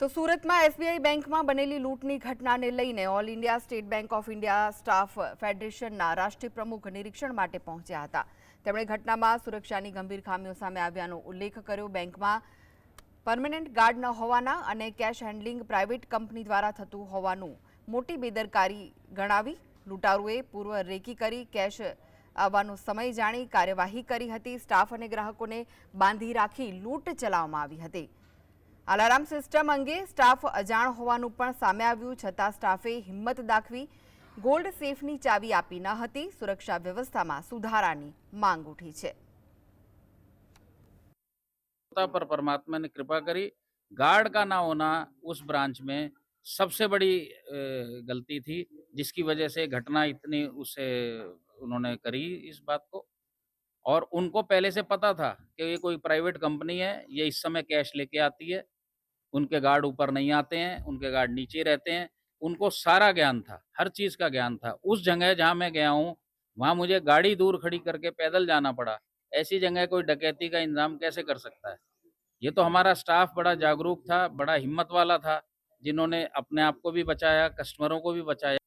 તો સુરતમાં એસબીઆઈ બેંકમાં બનેલી લૂંટની ઘટનાને લઈને all India State Bank of India staff ફેડરેશનના રાષ્ટ્રીય પ્રમુખ નિરીક્ષણ માટે પહોંચ્યા હતા। તેમણે ઘટનામાં સુરક્ષાની ગંભીર ખામીઓ સામે આવ્યાનો ઉલ્લેખ કર્યો। બેંકમાં પરમેનન્ટ ગાર્ડ ન હોવાના અને કેશ હેન્ડલિંગ પ્રાઇવેટ કંપની દ્વારા થતું હોવાનું મોટી બેદરકારી ગણાવી। લૂંટારુએ પૂર્વ રેકી કરી કેશ આવવાનો સમય જાણી કાર્યવાહી કરી હતી। સ્ટાફ અને ગ્રાહકોને બાંધી રાખી લૂંટ ચલાવવામાં આવી હતી। અલાર્મ સિસ્ટમ અંગે સ્ટાફ અજાણ હોવાનું પણ સામે આવ્યું, છતાં સ્ટાફે હિંમત દાખવી ગોલ્ડ સેફની ચાવી આપી ન હતી। સુરક્ષા વ્યવસ્થામાં સુધારાની માંગ ઉઠી છે। पर परमात्मा ने कृपा करी। गार्ड का ना होना उस ब्रांच में सबसे बड़ी गलती थी, जिसकी वजह से घटना इतनी उसे उन्होंने करी इस बात को। और उनको पहले से पता था कि ये कोई प्राइवेट कंपनी है, ये इस समय कैश लेके आती है, उनके गार्ड ऊपर नहीं आते हैं, उनके गार्ड नीचे रहते हैं। उनको सारा ज्ञान था, हर चीज़ का ज्ञान था। उस जगह जहाँ मैं गया हूँ, वहाँ मुझे गाड़ी दूर खड़ी करके पैदल जाना पड़ा। ऐसी जगह कोई डकैती का इंतज़ाम कैसे कर सकता है? ये तो हमारा स्टाफ बड़ा जागरूक था, बड़ा हिम्मत वाला था, जिन्होंने अपने आप को भी बचाया, कस्टमरों को भी बचाया।